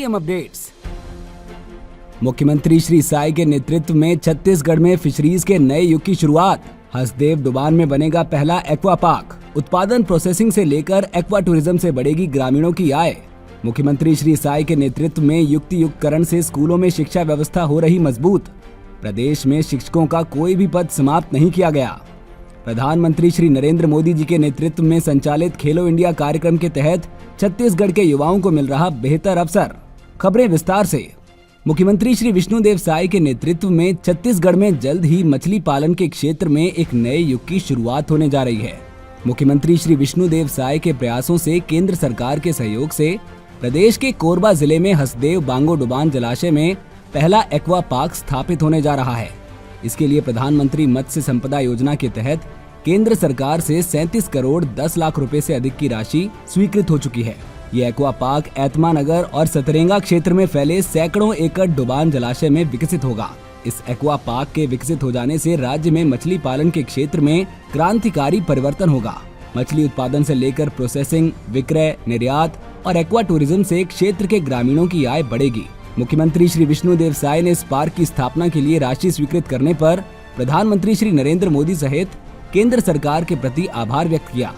Premium updates. मुख्यमंत्री श्री साई के नेतृत्व में छत्तीसगढ़ में फिशरीज के नए युग की शुरुआत। हसदेव डुबान में बनेगा पहला एक्वा पार्क। उत्पादन प्रोसेसिंग से लेकर एक्वा टूरिज्म से बढ़ेगी ग्रामीणों की आय। मुख्यमंत्री श्री साई के नेतृत्व में युक्तियुक्तकरण से स्कूलों में शिक्षा व्यवस्था हो रही मजबूत। प्रदेश में शिक्षकों का कोई भी पद समाप्त नहीं किया गया। प्रधानमंत्री श्री नरेंद्र मोदी जी के नेतृत्व में संचालित खेलो इंडिया कार्यक्रम के तहत छत्तीसगढ़ के युवाओं को मिल रहा बेहतर अवसर। खबरें विस्तार से। मुख्यमंत्री श्री विष्णुदेव साई के नेतृत्व में छत्तीसगढ़ में जल्द ही मछली पालन के क्षेत्र में एक नए युग की शुरुआत होने जा रही है। मुख्यमंत्री श्री विष्णुदेव साई के प्रयासों से केंद्र सरकार के सहयोग से प्रदेश के कोरबा जिले में हसदेव बांगो डुबान जलाशय में पहला एक्वा पार्क स्थापित होने जा रहा है। इसके लिए प्रधानमंत्री मत्स्य संपदा योजना के तहत केंद्र सरकार से 37 करोड़ 10 लाख रुपए से अधिक की राशि स्वीकृत हो चुकी है। ये एक्वा पार्क एतमा नगर और सतरेंगा क्षेत्र में फैले सैकड़ों एकड़ डुबान जलाशय में विकसित होगा। इस एक्वा पार्क के विकसित हो जाने से राज्य में मछली पालन के क्षेत्र में क्रांतिकारी परिवर्तन होगा। मछली उत्पादन से लेकर प्रोसेसिंग, विक्रय, निर्यात और एक्वा टूरिज्म से क्षेत्र के ग्रामीणों की आय बढ़ेगी। मुख्यमंत्री श्री विष्णुदेव साई ने इस पार्क की स्थापना के लिए राशि स्वीकृत करने पर प्रधानमंत्री श्री नरेंद्र मोदी सहित केंद्र सरकार के प्रति आभार व्यक्त किया।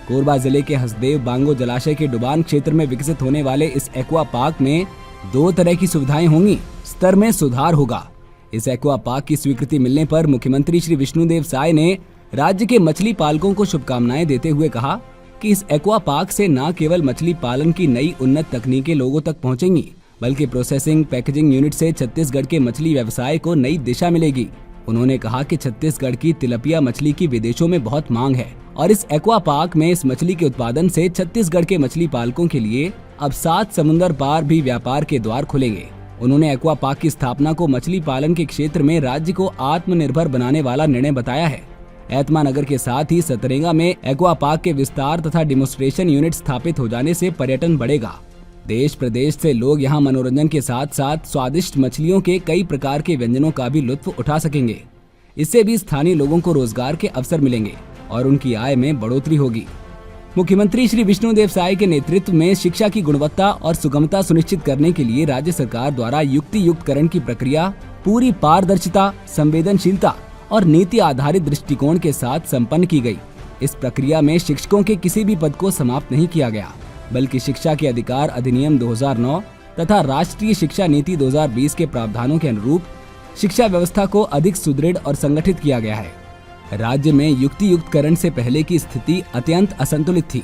कोरबा जिले के हसदेव बांगो जलाशय के डुबान क्षेत्र में विकसित होने वाले इस एक्वा पार्क में 2 तरह की सुविधाएं होंगी। स्तर में सुधार होगा। इस एक्वा पार्क की स्वीकृति मिलने पर मुख्यमंत्री श्री विष्णुदेव साई ने राज्य के मछली पालकों को शुभकामनाएं देते हुए कहा कि इस एक्वा पार्क से न केवल मछली पालन की नई उन्नत तकनीकें लोगों तक पहुंचेंगी, बल्कि प्रोसेसिंग पैकेजिंग यूनिट से छत्तीसगढ़ के मछली व्यवसाय को नई दिशा मिलेगी। उन्होंने कहा कि छत्तीसगढ़ की तिलपिया मछली की विदेशों में बहुत मांग है और इस एक्वा पार्क में इस मछली के उत्पादन से छत्तीसगढ़ के मछली पालकों के लिए अब 7 समुद्र पार भी व्यापार के द्वार खुलेंगे। उन्होंने एक्वा पार्क की स्थापना को मछली पालन के क्षेत्र में राज्य को आत्मनिर्भर बनाने वाला निर्णय बताया है। एतमा नगर के साथ ही सतरेंगा में एक्वा पार्क के विस्तार तथा डिमोन्स्ट्रेशन यूनिट स्थापित हो जाने से पर्यटन बढ़ेगा। देश प्रदेश से लोग यहां मनोरंजन के साथ साथ स्वादिष्ट मछलियों के कई प्रकार के व्यंजनों का भी लुत्फ उठा सकेंगे। इससे भी स्थानीय लोगों को रोजगार के अवसर मिलेंगे और उनकी आय में बढ़ोतरी होगी। मुख्यमंत्री श्री विष्णुदेव साई के नेतृत्व में शिक्षा की गुणवत्ता और सुगमता सुनिश्चित करने के लिए राज्य सरकार द्वारा युक्तियुक्तकरण की प्रक्रिया पूरी पारदर्शिता, संवेदनशीलता और नीति आधारित दृष्टिकोण के साथ संपन्न की गई। इस प्रक्रिया में शिक्षकों के किसी भी पद को समाप्त नहीं किया गया, बल्कि शिक्षा के अधिकार अधिनियम 2009 तथा राष्ट्रीय शिक्षा नीति 2020 के प्रावधानों के अनुरूप शिक्षा व्यवस्था को अधिक सुदृढ़ और संगठित किया गया है। राज्य में युक्तियुक्तकरण से पहले की स्थिति अत्यंत असंतुलित थी।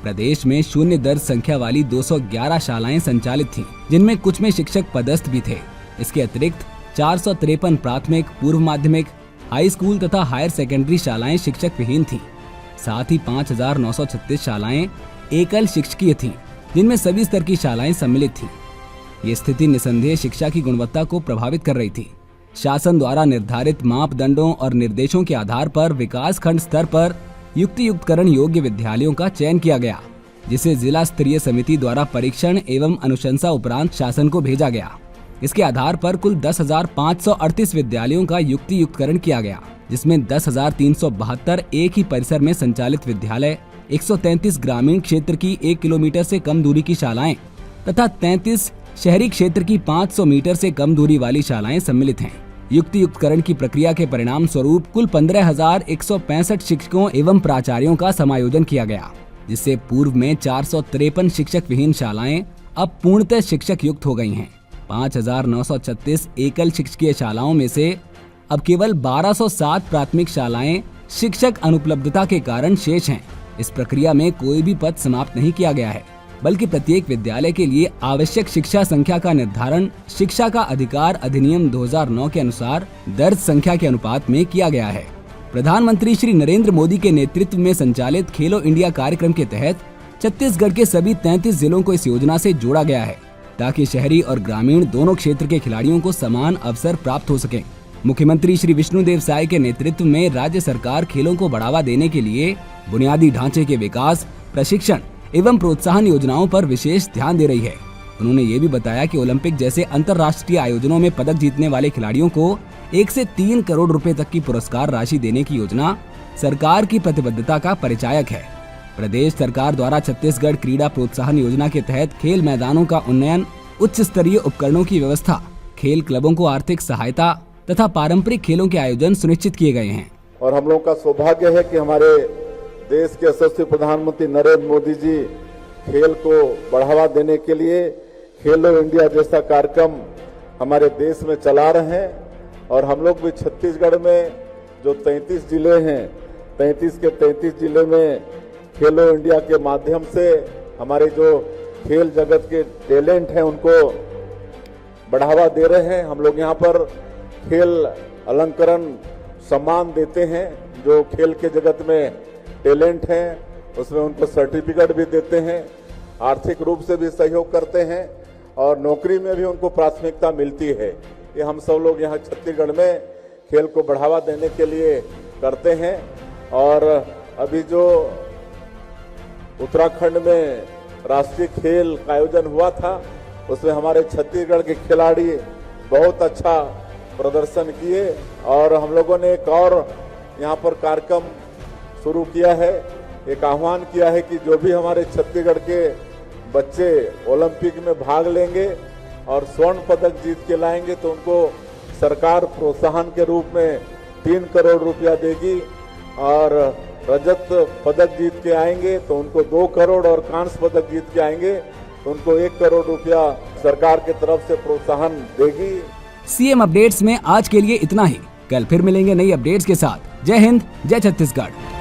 प्रदेश में शून्य दर्ज संख्या वाली 211 शालाएं संचालित थीं, जिनमें कुछ में शिक्षक पदस्थ भी थे। इसके अतिरिक्त 453 प्राथमिक, पूर्व माध्यमिक, हाई स्कूल तथा हायर सेकेंडरी शालाएं शिक्षक विहीन थीं। साथ ही 5936 शालाएं एकल शिक्षकीय थीं, जिनमें सभी स्तर की शालाएं सम्मिलित थीं। ये स्थिति निसंदेह शिक्षा की गुणवत्ता को प्रभावित कर रही थी। शासन द्वारा निर्धारित मापदंडों और निर्देशों के आधार पर विकास खंड स्तर पर युक्तियुक्तकरण योग्य विद्यालयों का चयन किया गया, जिसे जिला स्तरीय समिति द्वारा परीक्षण एवं अनुशंसा उपरांत शासन को भेजा गया। इसके आधार पर कुल 10,538 विद्यालयों का युक्तियुक्तकरण किया गया, जिसमें 10,372 एक ही परिसर में संचालित विद्यालय, 133 ग्रामीण क्षेत्र की 1 किलोमीटर से कम दूरी की शालाएं तथा 33 शहरी क्षेत्र की 500 मीटर से कम दूरी वाली शालाएं सम्मिलित हैं। युक्तियुक्तकरण की प्रक्रिया के परिणाम स्वरूप कुल 15,165 शिक्षकों एवं प्राचार्यों का समायोजन किया गया, जिससे पूर्व में 453 शिक्षक विहीन शालाएं अब पूर्णतः शिक्षक युक्त हो गई हैं। 5,936 एकल शिक्षकीय शालाओं में से अब केवल 1,207 प्राथमिक शालाएं शिक्षक अनुपलब्धता के कारण शेष हैं। इस प्रक्रिया में कोई भी पद समाप्त नहीं किया गया है, बल्कि प्रत्येक विद्यालय के लिए आवश्यक शिक्षा संख्या का निर्धारण शिक्षा का अधिकार अधिनियम 2009 के अनुसार दर्ज संख्या के अनुपात में किया गया है। प्रधानमंत्री श्री नरेंद्र मोदी के नेतृत्व में संचालित खेलो इंडिया कार्यक्रम के तहत छत्तीसगढ़ के सभी 33 जिलों को इस योजना से जोड़ा गया है, ताकि शहरी और ग्रामीण दोनों क्षेत्र के खिलाड़ियों को समान अवसर प्राप्त हो सके। मुख्यमंत्री श्री विष्णुदेव साई के नेतृत्व में राज्य सरकार खेलों को बढ़ावा देने के लिए बुनियादी ढांचे के विकास, प्रशिक्षण एवं प्रोत्साहन योजनाओं पर विशेष ध्यान दे रही है। उन्होंने ये भी बताया कि ओलंपिक जैसे अंतर्राष्ट्रीय आयोजनों में पदक जीतने वाले खिलाड़ियों को 1 से 3 करोड़ रुपए तक की पुरस्कार राशि देने की योजना सरकार की प्रतिबद्धता का परिचायक है। प्रदेश सरकार द्वारा छत्तीसगढ़ क्रीड़ा प्रोत्साहन योजना के तहत खेल मैदानों का उन्नयन उच्च स्तरीय उपकरणों की व्यवस्था, खेल क्लबों को आर्थिक सहायता तथा पारंपरिक खेलों के आयोजन सुनिश्चित किए गए हैं। और हम लोगों का सौभाग्य है कि हमारे देश के यशस्वी प्रधानमंत्री नरेंद्र मोदी जी खेल को बढ़ावा देने के लिए खेलो इंडिया जैसा कार्यक्रम हमारे देश में चला रहे हैं। और हम लोग भी छत्तीसगढ़ में जो 33 जिले हैं, 33 के 33 जिले में खेलो इंडिया के माध्यम से हमारे जो खेल जगत के टैलेंट हैं उनको बढ़ावा दे रहे हैं। हम लोग यहाँ पर खेल अलंकरण सम्मान देते हैं, जो खेल के जगत में टैलेंट हैं उसमें उनको सर्टिफिकेट भी देते हैं, आर्थिक रूप से भी सहयोग करते हैं और नौकरी में भी उनको प्राथमिकता मिलती है। ये हम सब लोग यहाँ छत्तीसगढ़ में खेल को बढ़ावा देने के लिए करते हैं। और अभी जो उत्तराखंड में राष्ट्रीय खेल का आयोजन हुआ था उसमें हमारे छत्तीसगढ़ के खिलाड़ी बहुत अच्छा प्रदर्शन किए और हम लोगों ने एक और यहाँ पर कार्यक्रम शुरू किया है, एक आह्वान किया है कि जो भी हमारे छत्तीसगढ़ के बच्चे ओलंपिक में भाग लेंगे और स्वर्ण पदक जीत के लाएंगे तो उनको सरकार प्रोत्साहन के रूप में 3 करोड़ रुपया देगी और रजत पदक जीत के आएंगे तो उनको 2 करोड़ और कांस्य पदक जीत के आएंगे तो उनको 1 करोड़ रुपया सरकार की तरफ से प्रोत्साहन देगी। सीएम अपडेट्स में आज के लिए इतना ही। कल फिर मिलेंगे नई अपडेट्स के साथ। जय हिंद, जय छत्तीसगढ़।